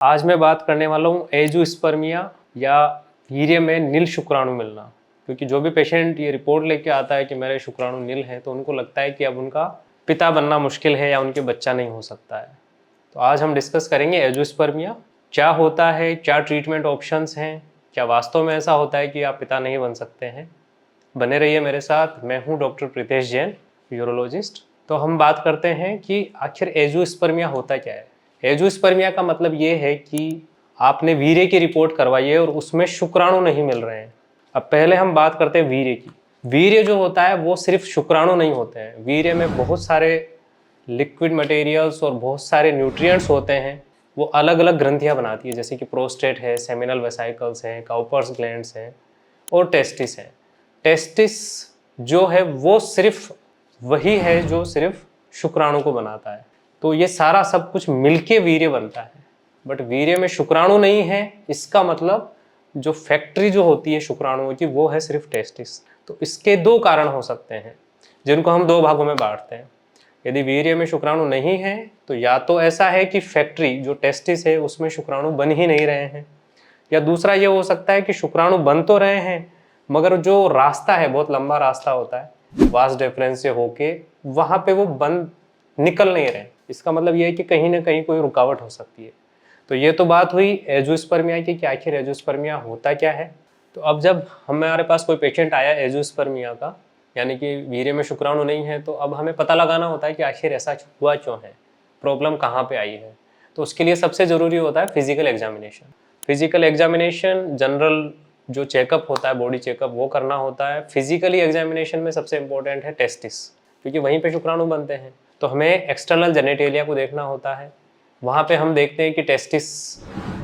आज मैं बात करने वाला हूँ एजोस्पर्मिया या वीर्य में नील शुक्राणु मिलना। क्योंकि जो भी पेशेंट ये रिपोर्ट लेके आता है कि मेरे शुक्राणु नील हैं, तो उनको लगता है कि अब उनका पिता बनना मुश्किल है या उनके बच्चा नहीं हो सकता है। तो आज हम डिस्कस करेंगे एजोस्पर्मिया क्या होता है, क्या ट्रीटमेंट ऑप्शंस हैं, क्या वास्तव में ऐसा होता है कि आप पिता नहीं बन सकते हैं। बने रहिए मेरे साथ। मैं हूँ डॉक्टर प्रीतेश जैन, यूरोलॉजिस्ट। तो हम बात करते हैं कि आखिर एजोस्पर्मिया होता क्या है। एजोस्पर्मिया का मतलब ये है कि आपने वीर्य की रिपोर्ट करवाई है और उसमें शुक्राणु नहीं मिल रहे हैं। अब पहले हम बात करते हैं वीर्य की। वीर्य जो होता है वो सिर्फ शुक्राणु नहीं होते हैं। वीर्य में बहुत सारे लिक्विड मटेरियल्स और बहुत सारे न्यूट्रिएंट्स होते हैं। वो अलग अलग ग्रंथियां बनाती है, जैसे कि प्रोस्टेट है, सेमिनल वेसाइकल्स हैं, काउपर्स ग्लैंड्स हैं और टेस्टिस हैं। टेस्टिस जो है वो सिर्फ वही है जो सिर्फ शुक्राणु को बनाता है। तो ये सारा सब कुछ मिलके वीर्य बनता है। बट वीर्य में शुक्राणु नहीं है, इसका मतलब जो फैक्ट्री जो होती है शुक्राणुओं की वो है सिर्फ टेस्टिस। तो इसके दो कारण हो सकते हैं जिनको हम दो भागों में बांटते हैं। यदि वीर्य में शुक्राणु नहीं है तो या तो ऐसा है कि फैक्ट्री जो टेस्टिस है उसमें शुक्राणु बन ही नहीं रहे हैं, या दूसरा ये हो सकता है कि शुक्राणु बन तो रहे हैं मगर जो रास्ता है बहुत लंबा रास्ता होता है, वास डिफरेंस से होके वहां पे वो बन निकल नहीं रहे। इसका मतलब ये है कि कहीं ना कहीं कोई रुकावट हो सकती है। तो ये तो बात हुई एजोस्पर्मिया की कि आखिर एजोस्पर्मिया होता क्या है। तो अब जब हमारे पास कोई पेशेंट आया एजोस्पर्मिया का, यानी कि वीर्य में शुक्राणु नहीं है, तो अब हमें पता लगाना होता है कि आखिर ऐसा हुआ क्यों है, प्रॉब्लम कहाँ पे आई है। तो उसके लिए सबसे ज़रूरी होता है physical examination. Physical examination general जो चेकअप होता है, बॉडी चेकअप, वो करना होता है। फिजिकली एग्जामिनेशन में सबसे इंपॉर्टेंट है टेस्टिस, क्योंकि वहीं पे शुक्राणु बनते हैं। तो हमें एक्सटर्नल जेनेटेलिया को देखना होता है। वहाँ पे हम देखते हैं कि टेस्टिस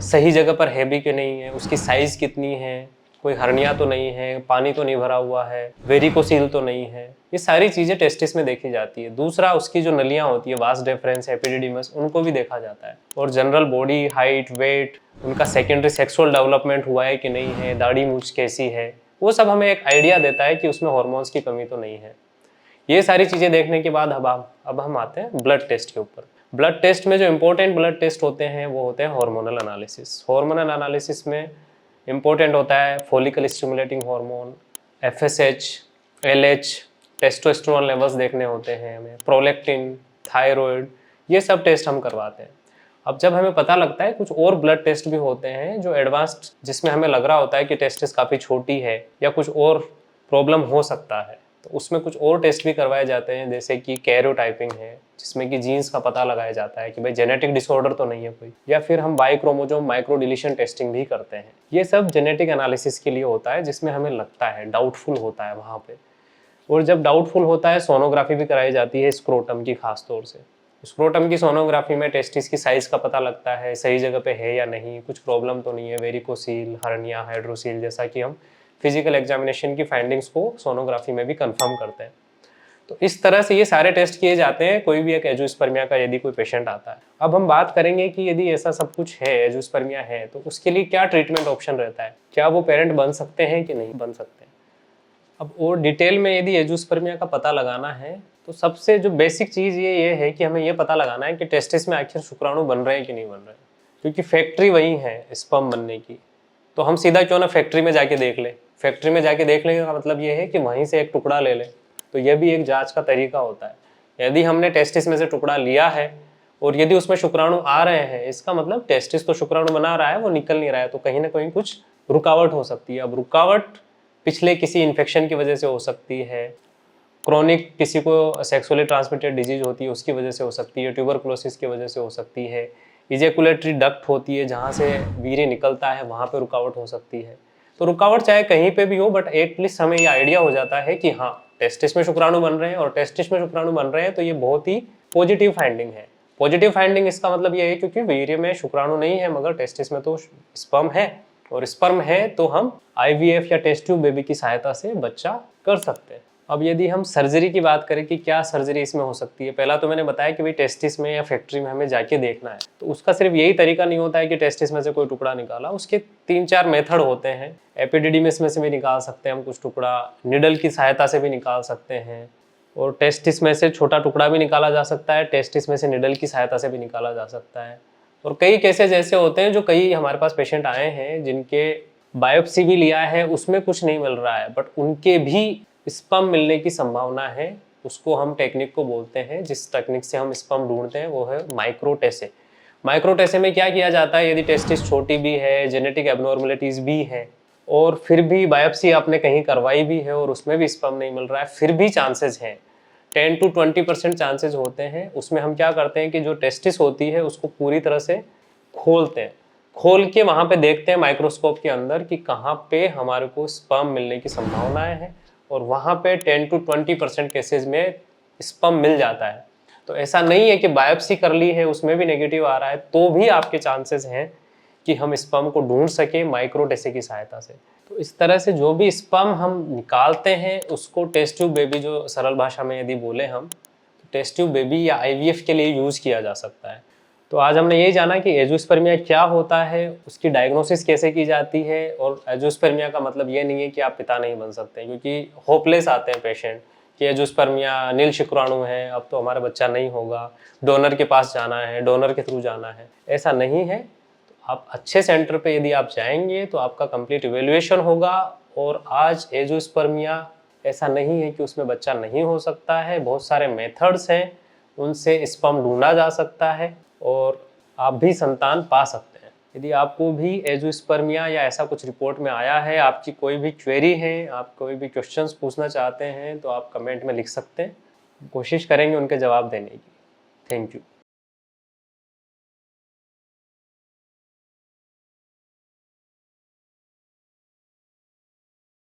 सही जगह पर है भी कि नहीं है, उसकी साइज़ कितनी है, कोई हर्निया तो नहीं है, पानी तो नहीं भरा हुआ है, वेरिकोसील तो नहीं है। ये सारी चीज़ें टेस्टिस में देखी जाती है। दूसरा, उसकी जो नलियाँ होती है, वास डिफरेंस, एपिडिडिमस, उनको भी देखा जाता है। और जनरल बॉडी हाइट, वेट, उनका सेकेंडरी सेक्सुअल डेवलपमेंट हुआ है कि नहीं है, दाढ़ी मूंछ कैसी है, वो सब हमें एक आइडिया देता है कि उसमें हॉर्मोन्स की कमी तो नहीं है। ये सारी चीज़ें देखने के बाद अब हम आते हैं ब्लड टेस्ट के ऊपर। ब्लड टेस्ट में जो इम्पोर्टेंट ब्लड टेस्ट होते हैं वो होते हैं हार्मोनल एनालिसिस। हार्मोनल एनालिसिस में इम्पोर्टेंट होता है follicle stimulating hormone, FSH, LH, testosterone levels देखने होते हैं हमें, प्रोलैक्टिन, थायराइड, ये सब टेस्ट हम करवाते हैं। अब जब हमें पता लगता है कुछ और ब्लड टेस्ट भी होते हैं जो एडवांस्ड, जिसमें हमें लग रहा होता है कि टेस्टिस काफ़ी छोटी है या कुछ और प्रॉब्लम हो सकता है, तो उसमें कुछ और टेस्ट भी करवाए जाते हैं, जैसे कि कैरियोटाइपिंग है, जिसमें कि जीन्स का पता लगाया जाता है कि भाई जेनेटिक डिसऑर्डर तो नहीं है कोई, या फिर हम बाइक्रोमोसोम माइक्रो डिलीशन टेस्टिंग भी करते हैं। ये सब जेनेटिक एनालिसिस के लिए होता है, जिसमें हमें लगता है, डाउटफुल होता है वहाँ पे। और जब डाउटफुल होता है, सोनोग्राफी भी कराई जाती है स्क्रोटम की, खास तौर से। स्क्रोटम की सोनोग्राफी में टेस्टिस की साइज़ का पता लगता है, सही जगह पे है या नहीं, कुछ प्रॉब्लम तो नहीं है, वेरिकोसील, हर्निया, हाइड्रोसील, जैसा कि हम फिजिकल एग्जामिनेशन की फाइंडिंग्स को सोनोग्राफी में भी कंफर्म करते हैं। तो इस तरह से ये सारे टेस्ट किए जाते हैं कोई भी एक एजोस्पर्मिया का यदि कोई पेशेंट आता है। अब हम बात करेंगे कि यदि ऐसा सब कुछ है, एजोस्पर्मिया है, तो उसके लिए क्या ट्रीटमेंट ऑप्शन रहता है, क्या वो पेरेंट बन सकते हैं कि नहीं बन सकते हैं। अब और डिटेल में यदि एजोस्पर्मिया का पता लगाना है तो सबसे जो बेसिक चीज़ ये है कि हमें ये पता लगाना है कि टेस्टिस में आखिर शुक्राणु बन रहे हैं कि नहीं बन रहे हैं, क्योंकि फैक्ट्री वही है स्पर्म बनने की। तो हम सीधा क्यों ना फैक्ट्री में जाके देख लें। फैक्ट्री में जाके देख लेने का मतलब ये है कि वहीं से एक टुकड़ा ले लें। तो यह भी एक जांच का तरीका होता है। यदि हमने टेस्टिस में से टुकड़ा लिया है और यदि उसमें शुक्राणु आ रहे हैं, इसका मतलब टेस्टिस तो शुक्राणु बना रहा है, वो निकल नहीं रहा है, तो कहीं ना कहीं कुछ रुकावट हो सकती है। अब रुकावट पिछले किसी इन्फेक्शन की वजह से हो सकती है, क्रोनिक किसी को सेक्सुअली ट्रांसमिटेड डिजीज होती है उसकी वजह से हो सकती है, ट्यूबरकुलोसिस की वजह से हो सकती है, इजेकुलेटरी डक्ट होती है जहाँ से वीर्य निकलता है, वहाँ पे रुकावट हो सकती है। तो रुकावट चाहे कहीं पे भी हो, बट एटलीस्ट हमें ये आइडिया हो जाता है कि हाँ, टेस्टिस में शुक्राणु बन रहे हैं, और टेस्टिस में शुक्राणु बन रहे हैं तो ये बहुत ही पॉजिटिव फाइंडिंग है। पॉजिटिव फाइंडिंग इसका मतलब ये है क्योंकि वीर्य में शुक्राणु नहीं है मगर टेस्टिस में तो स्पर्म है, और स्पर्म है तो हम आईवीएफ या टेस्ट ट्यूब बेबी की सहायता से बच्चा कर सकते हैं। अब यदि हम सर्जरी की बात करें कि क्या सर्जरी इसमें हो सकती है, पहला तो मैंने बताया कि भाई टेस्टिस में या फैक्ट्री में हमें जाके देखना है, तो उसका सिर्फ यही तरीका नहीं होता है कि टेस्टिस में से कोई टुकड़ा निकाला। उसके 3-4 मेथड होते हैं। एपिडिडिमिस में से भी निकाल सकते हैं हम कुछ टुकड़ा, निडल की सहायता से भी निकाल सकते हैं, और टेस्टिस में से छोटा टुकड़ा भी निकाला जा सकता है, टेस्टिस में से निडल की सहायता से भी निकाला जा सकता है। और कई केसेस ऐसे होते हैं जो कई हमारे पास पेशेंट आए हैं जिनके बायोप्सी भी लिया है, उसमें कुछ नहीं मिल रहा है, बट उनके भी स्पर्म मिलने की संभावना है। उसको हम टेक्निक को बोलते हैं, जिस टेक्निक से हम स्पर्म ढूंढते हैं वो है माइक्रोटेसे। माइक्रोटेसे में क्या किया जाता है, यदि टेस्टिस छोटी भी है, जेनेटिक एबनॉर्मलिटीज भी है और फिर भी बायोप्सी आपने कहीं करवाई भी है और उसमें भी स्पर्म नहीं मिल रहा है, फिर भी चांसेस हैं, 10 to 20% चांसेस होते हैं। उसमें हम क्या करते हैं कि जो टेस्टिस होती है उसको पूरी तरह से खोलते हैं, खोल के वहाँ पे देखते हैं माइक्रोस्कोप के अंदर कि कहाँ पे हमारे को स्पर्म मिलने की संभावनाएं हैं, और वहाँ पे 10 to 20% केसेस में स्पर्म मिल जाता है। तो ऐसा नहीं है कि बायोप्सी कर ली है उसमें भी नेगेटिव आ रहा है तो भी आपके चांसेस हैं कि हम स्पर्म को ढूंढ सके माइक्रोटेसे की सहायता से। तो इस तरह से जो भी स्पर्म हम निकालते हैं उसको टेस्ट ट्यूब बेबी, जो सरल भाषा में यदि बोले हम, तो टेस्ट ट्यूब बेबी या आईवीएफ के लिए यूज़ किया जा सकता है। तो आज हमने यही जाना कि एजोस्पर्मिया क्या होता है, उसकी डायग्नोसिस कैसे की जाती है, और एजोस्पर्मिया का मतलब ये नहीं है कि आप पिता नहीं बन सकते, क्योंकि होपलेस आते हैं पेशेंट कि एजोस्पर्मिया नील शुक्राणु है, अब तो हमारा बच्चा नहीं होगा, डोनर के पास जाना है, डोनर के थ्रू जाना है। ऐसा नहीं है। आप अच्छे सेंटर पे यदि आप जाएंगे तो आपका कंप्लीट इवेल्युएशन होगा। और आज एजोस्पर्मिया ऐसा नहीं है कि उसमें बच्चा नहीं हो सकता है, बहुत सारे मेथड्स हैं, उनसे स्पर्म ढूंढा जा सकता है और आप भी संतान पा सकते हैं। यदि आपको भी एजोस्पर्मिया या ऐसा कुछ रिपोर्ट में आया है, आपकी कोई भी क्वेरी है, आप कोई भी क्वेश्चंस पूछना चाहते हैं, तो आप कमेंट में लिख सकते हैं, कोशिश करेंगे उनके जवाब देने की। Thank you.